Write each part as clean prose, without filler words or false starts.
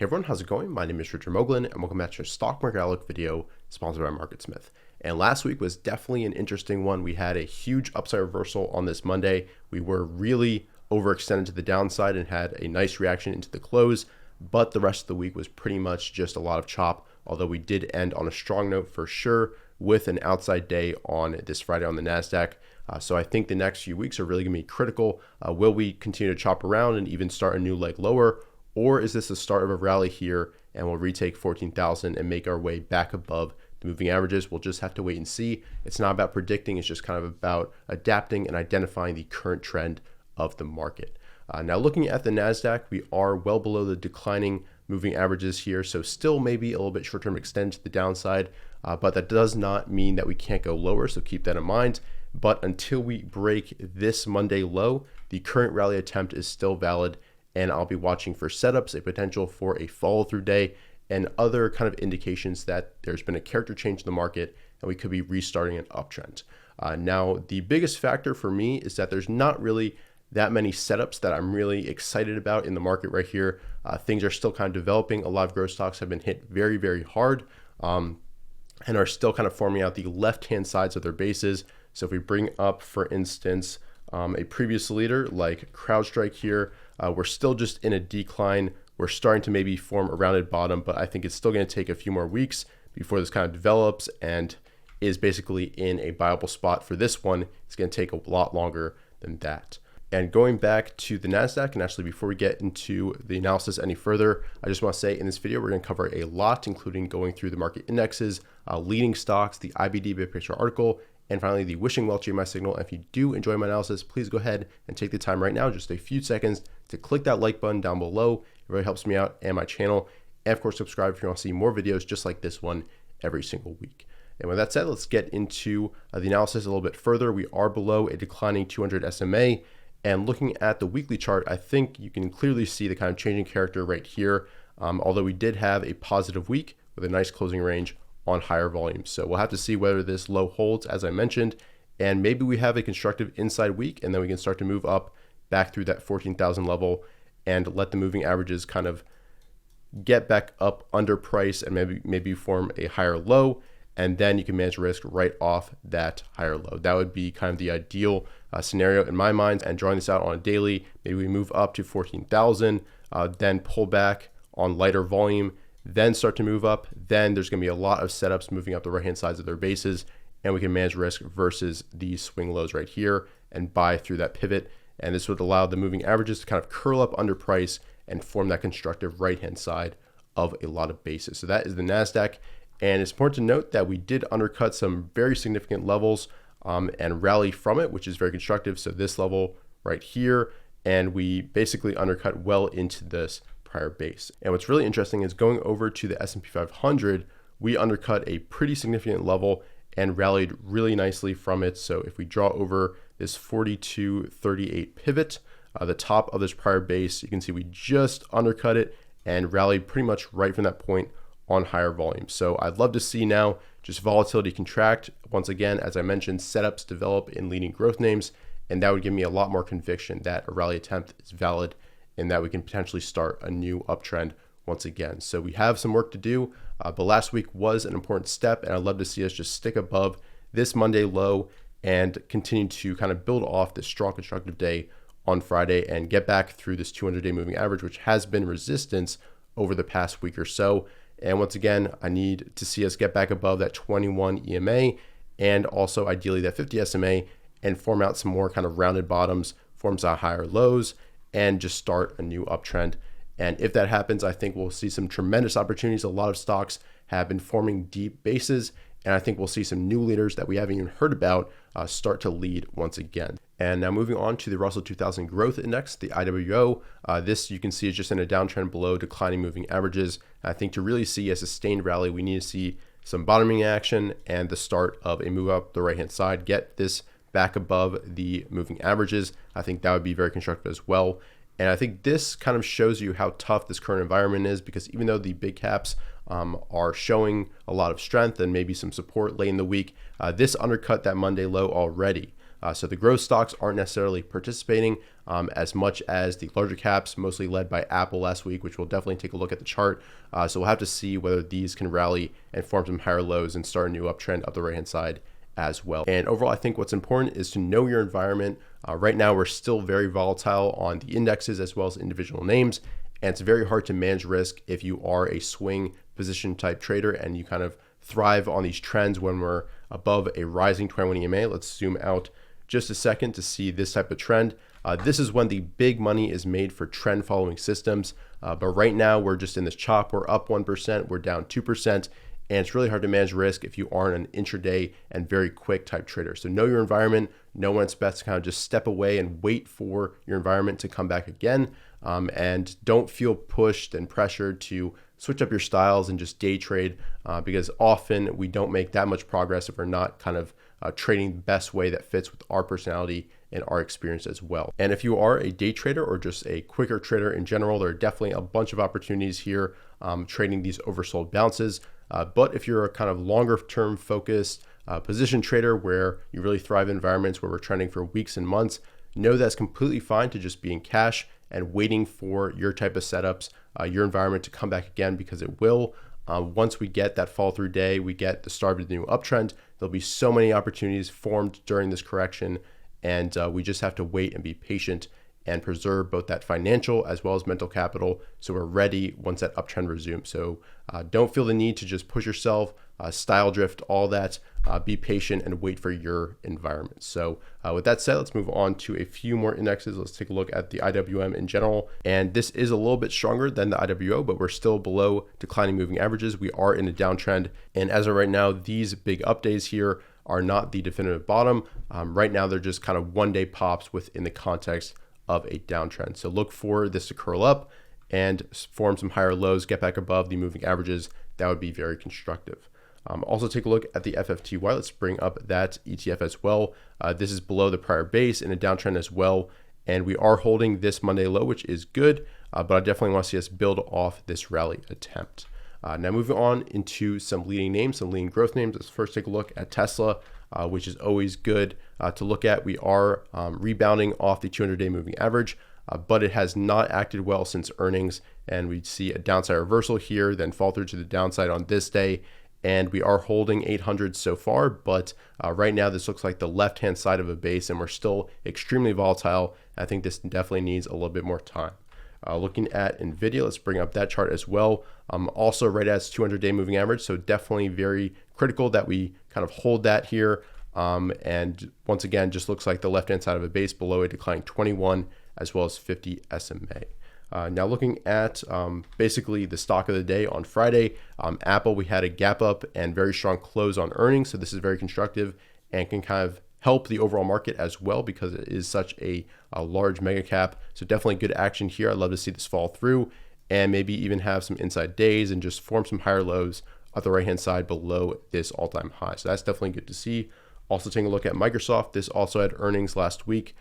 Hey everyone, how's it going? My name is Richard Moglen and welcome back to your Stock Market Outlook video sponsored by MarketSmith. And last week was definitely an interesting one. We had a huge upside reversal on this Monday. We were really overextended to the downside and had a nice reaction into the close, but the rest of the week was pretty much just a lot of chop, although we did end on a strong note for sure with an outside day on this Friday on the NASDAQ. So I think the next few weeks are really going to be critical. Will we continue to chop around and even start a new leg lower? Or is this the start of a rally here and we'll retake 14,000 and make our way back above the moving averages? We'll just have to wait and see. It's not about predicting. It's just kind of about adapting and identifying the current trend of the market. Now looking at the NASDAQ, we are well below the declining moving averages here. So still maybe a little bit short-term extend to the downside, but that does not mean that we can't go lower. So keep that in mind. But until we break this Monday low, the current rally attempt is still valid. And I'll be watching for setups, a potential for a follow-through day, and other kind of indications that there's been a character change in the market and we could be restarting an uptrend. Now, the biggest factor for me is that there's not really that many setups that I'm really excited about in the market right here. Things are still kind of developing. A lot of growth stocks have been hit very, very hard and are still kind of forming out the left-hand sides of their bases. So if we bring up, for instance, a previous leader like CrowdStrike here, we're still just in a decline. We're starting to maybe form a rounded bottom, but I think it's still going to take a few more weeks before this kind of develops and is basically in a viable spot. For this one, it's going to take a lot longer than that. And going back to the NASDAQ, and actually before we get into the analysis any further, I just want to say in this video, we're going to cover a lot, including going through the market indexes, leading stocks, the IBD Big Picture article, and finally, the wishing well GMI signal. And if you do enjoy my analysis, please go ahead and take the time right now, just a few seconds, to click that like button down below. It really helps me out and my channel. And of course, subscribe if you want to see more videos just like this one every single week. And with that said, let's get into the analysis a little bit further. We are below a declining 200 SMA. And looking at the weekly chart, I think you can clearly see the kind of changing character right here. Although we did have a positive week with a nice closing range on higher volumes. So we'll have to see whether this low holds, as I mentioned, and maybe we have a constructive inside week and then we can start to move up back through that 14,000 level and let the moving averages kind of get back up under price and maybe form a higher low, and then you can manage risk right off that higher low. That would be kind of the ideal scenario in my mind. And drawing this out on a daily, maybe we move up to 14,000, then pull back on lighter volume, then start to move up. Then there's going to be a lot of setups moving up the right hand sides of their bases, and we can manage risk versus these swing lows right here and buy through that pivot. And this would allow the moving averages to kind of curl up under price and form that constructive right hand side of a lot of bases. So that is the NASDAQ. And it's important to note that we did undercut some very significant levels and rally from it, which is very constructive. So this level right here, and we basically undercut well into this prior base. And what's really interesting is going over to the S&P 500, we undercut a pretty significant level and rallied really nicely from it. So if we draw over this 42.38 pivot, the top of this prior base, you can see we just undercut it and rallied pretty much right from that point on higher volume. So I'd love to see now just volatility contract. Once again, as I mentioned, setups develop in leading growth names, and that would give me a lot more conviction that a rally attempt is valid and that we can potentially start a new uptrend once again. So we have some work to do, but last week was an important step, and I'd love to see us just stick above this Monday low and continue to kind of build off this strong constructive day on Friday and get back through this 200-day moving average, which has been resistance over the past week or so. And once again, I need to see us get back above that 21 EMA and also ideally that 50 SMA and form out some more kind of rounded bottoms, forms out higher lows, and just start a new uptrend. And if that happens, I think we'll see some tremendous opportunities. A lot of stocks have been forming deep bases, and I think we'll see some new leaders that we haven't even heard about start to lead once again. And now moving on to the Russell 2000 Growth Index, the IWO. This you can see is just in a downtrend below declining moving averages. I think to really see a sustained rally, we need to see some bottoming action and the start of a move up the right-hand side, get this back above the moving averages. I think that would be very constructive as well. And I think this kind of shows you how tough this current environment is, because even though the big caps are showing a lot of strength and maybe some support late in the week, this undercut that Monday low already. So the growth stocks aren't necessarily participating as much as the larger caps, mostly led by Apple last week, which we'll definitely take a look at the chart. So we'll have to see whether these can rally and form some higher lows and start a new uptrend up the right-hand side as well. And overall, I think what's important is to know your environment. Right now, we're still very volatile on the indexes as well as individual names. And it's very hard to manage risk if you are a swing position type trader and you kind of thrive on these trends when we're above a rising 21 EMA. Let's zoom out just a second to see this type of trend. This is when the big money is made for trend following systems. But right now we're just in this chop. We're up 1%, we're down 2%. And it's really hard to manage risk if you aren't an intraday and very quick type trader. So know your environment, know when it's best to kind of just step away and wait for your environment to come back again. And don't feel pushed and pressured to switch up your styles and just day trade because often we don't make that much progress if we're not kind of trading the best way that fits with our personality and our experience as well. And if you are a day trader or just a quicker trader in general, there are definitely a bunch of opportunities here trading these oversold bounces. But if you're a kind of longer term focused position trader where you really thrive in environments where we're trending for weeks and months, know that's completely fine to just be in cash and waiting for your type of setups, your environment to come back again, because it will. Once we get that fall through day, we get the start of the new uptrend, there'll be so many opportunities formed during this correction. And we just have to wait and be patient and preserve both that financial as well as mental capital so we're ready once that uptrend resumes. So don't feel the need to just push yourself, style drift, all that. Be patient and wait for your environment. So with that said, let's move on to a few more indexes. Let's take a look at the IWM in general. And this is a little bit stronger than the IWO, but we're still below declining moving averages. We are in a downtrend. And as of right now, these big up days here are not the definitive bottom. Right now, they're just kind of one-day pops within the context of a downtrend. So look for this to curl up and form some higher lows, get back above the moving averages. That would be very constructive. Also take a look at the FFTY. Let's bring up that ETF as well. This is below the prior base in a downtrend as well. And we are holding this Monday low, which is good, but I definitely want to see us build off this rally attempt. Now moving on into some leading names, some leading growth names. Let's first take a look at Tesla, which is always good to look at. We are rebounding off the 200-day moving average, but it has not acted well since earnings. And we see a downside reversal here, then fall through to the downside on this day. And we are holding 800 so far, but right now this looks like the left-hand side of a base, and we're still extremely volatile. I think this definitely needs a little bit more time. Looking at NVDA, let's bring up that chart as well. Also right at its 200-day moving average, so definitely very critical that we kind of hold that here. And once again, just looks like the left-hand side of a base below a declining 21 as well as 50 SMA. Now looking at basically the stock of the day on Friday, Apple, we had a gap up and very strong close on earnings. So this is very constructive and can kind of help the overall market as well because it is such a large mega cap. So definitely good action here. I'd love to see this fall through and maybe even have some inside days and just form some higher lows at the right-hand side below this all-time high. So that's definitely good to see. Also taking a look at Microsoft. This also had earnings last week.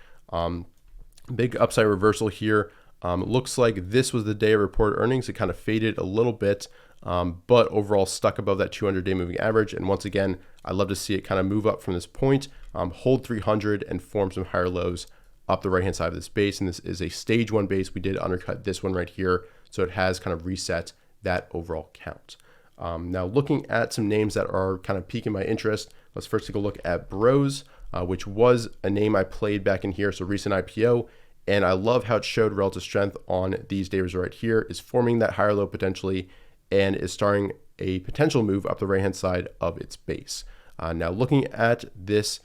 Big upside reversal here. Looks like this was the day of reported earnings. It kind of faded a little bit, but overall stuck above that 200-day moving average. And once again, I'd love to see it kind of move up from this point, hold 300 and form some higher lows up the right-hand side of this base. And this is a stage one base. We did undercut this one right here. So it has kind of reset that overall count. Now looking at some names that are kind of piquing my interest, let's first take a look at Bros, which was a name I played back in here. So recent IPO. And I love how it showed relative strength on these days right here, is forming that higher low potentially and is starting a potential move up the right-hand side of its base. Now looking at this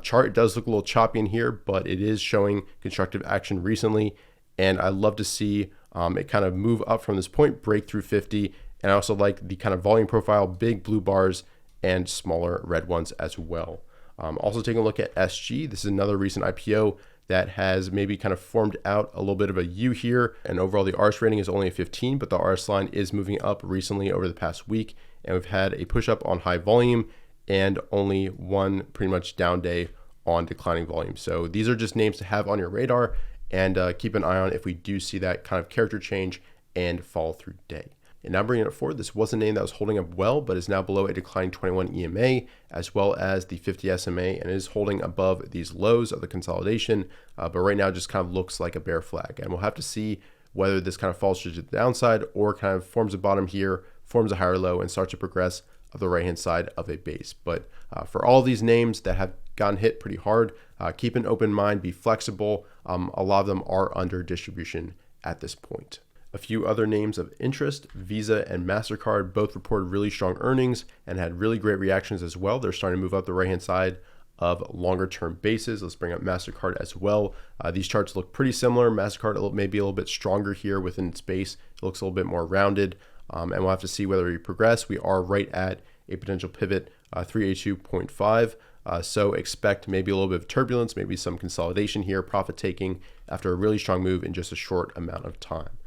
chart, it does look a little choppy in here, but it is showing constructive action recently. And I love to see it kind of move up from this point, break through 50. And I also like the kind of volume profile, big blue bars and smaller red ones as well. Also taking a look at SG, this is another recent IPO that has maybe kind of formed out a little bit of a U here. And overall, the RS rating is only a 15, but the RS line is moving up recently over the past week. And we've had a push up on high volume and only one pretty much down day on declining volume. So these are just names to have on your radar and keep an eye on if we do see that kind of character change and fall through day. And now bringing it forward, this was a name that was holding up well, but is now below a declining 21 EMA, as well as the 50 SMA, and is holding above these lows of the consolidation. But right now just kind of looks like a bear flag. And we'll have to see whether this kind of falls to the downside or kind of forms a bottom here, forms a higher low, and starts to progress of the right-hand side of a base. But for all these names that have gotten hit pretty hard, keep an open mind, be flexible. A lot of them are under distribution at this point. A few other names of interest, Visa and MasterCard both reported really strong earnings and had really great reactions as well. They're starting to move up the right-hand side of longer term bases. Let's bring up MasterCard as well. These charts look pretty similar. MasterCard maybe a little bit stronger here within its base. It looks a little bit more rounded, and we'll have to see whether we progress. We are right at a potential pivot, 382.5. So expect maybe a little bit of turbulence, maybe some consolidation here, profit taking after a really strong move in just a short amount of time.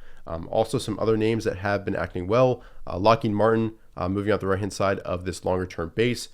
Also some other names that have been acting well, Lockheed Martin moving out the right hand side of this longer term base,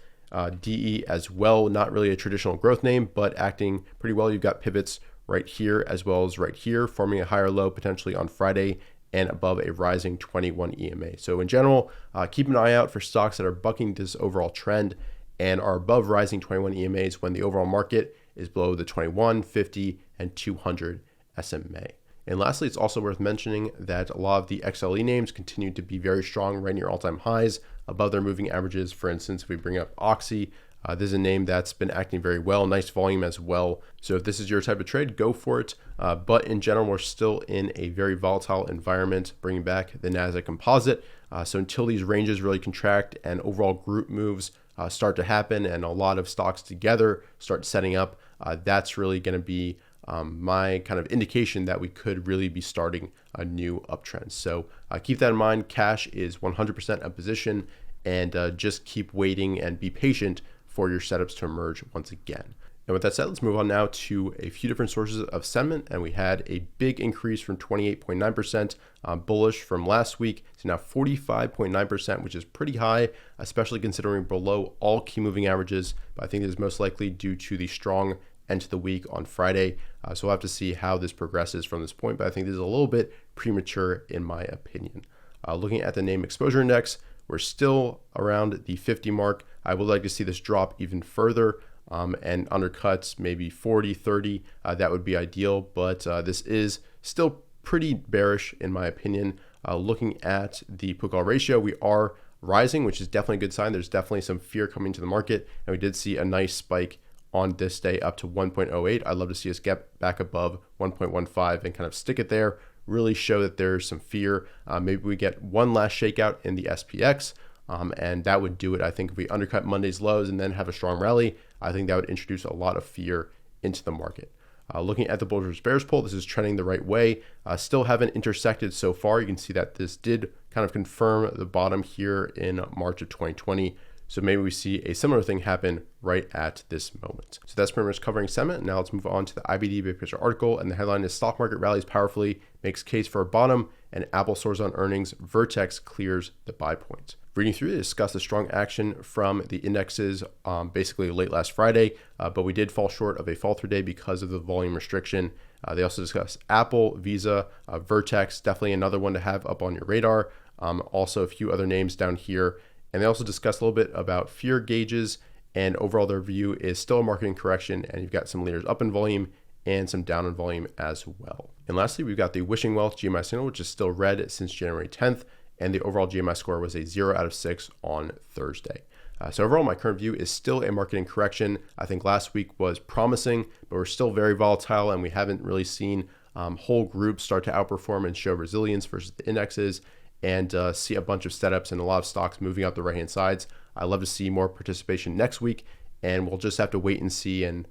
DE as well, not really a traditional growth name, but acting pretty well. You've got pivots right here as well as right here, forming a higher low potentially on Friday and above a rising 21 EMA. So in general, keep an eye out for stocks that are bucking this overall trend and are above rising 21 EMAs when the overall market is below the 21, 50, and 200 SMA. And lastly, it's also worth mentioning that a lot of the XLE names continue to be very strong, right near all-time highs, above their moving averages. For instance, if we bring up Oxy, this is a name that's been acting very well, nice volume as well. So if this is your type of trade, go for it. But in general, we're still in a very volatile environment, bringing back the Nasdaq Composite. So until these ranges really contract and overall group moves start to happen and a lot of stocks together start setting up, that's really going to be my kind of indication that we could really be starting a new uptrend. So keep that in mind. Cash is 100% a position, and just keep waiting and be patient for your setups to emerge once again. And with that said, let's move on now to a few different sources of sentiment. And we had a big increase from 28.9% bullish from last week to now 45.9%, which is pretty high, especially considering below all key moving averages. But I think this is most likely due to the strong end to the week on Friday. So we'll have to see how this progresses from this point, but I think this is a little bit premature in my opinion. Looking at the name exposure index, we're still around the 50 mark. I would like to see this drop even further and undercuts maybe 40, 30. That would be ideal, but this is still pretty bearish in my opinion. Looking at the put-call ratio, we are rising, which is definitely a good sign. There's definitely some fear coming to the market, and we did see a nice spike on this day up to 1.08. I'd love to see us get back above 1.15 and kind of stick it there, really show that there's some fear. Maybe we get one last shakeout in the SPX, and that would do it. I think if we undercut Monday's lows and then have a strong rally, I think that would introduce a lot of fear into the market. Looking at the bullish versus bearish poll, this is trending the right way. Still haven't intersected so far. You can see that this did kind of confirm the bottom here in March of 2020. So maybe we see a similar thing happen right at this moment. So that's pretty much covering sentiment. Now let's move on to the IBD big picture article. And the headline is stock market rallies powerfully, makes case for a bottom, and Apple soars on earnings, Vertex clears the buy point. Reading through, they discuss the strong action from the indexes basically late last Friday, but we did fall short of a fall through day because of the volume restriction. They also discuss Apple, Visa, Vertex, definitely another one to have up on your radar. Also a few other names down here. And they also discuss a little bit about fear gauges, and overall their view is still a marketing correction, and you've got some leaders up in volume and some down in volume as well. And lastly, we've got the Wishing Wealth GMI signal, which is still red since January 10th, and the overall GMI score was a 0 out of 6 on Thursday. So overall, my current view is still a marketing correction. I think last week was promising, but we're still very volatile, and we haven't really seen whole groups start to outperform and show resilience versus the indexes, and see a bunch of setups and a lot of stocks moving out the right-hand sides. I'd love to see more participation next week, and we'll just have to wait and see and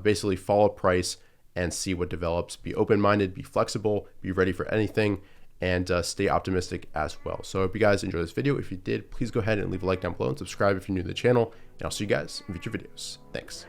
basically follow price and see what develops. Be open-minded, be flexible, be ready for anything, and stay optimistic as well. So I hope you guys enjoyed this video. If you did, please go ahead and leave a like down below and subscribe if you're new to the channel, and I'll see you guys in future videos. Thanks.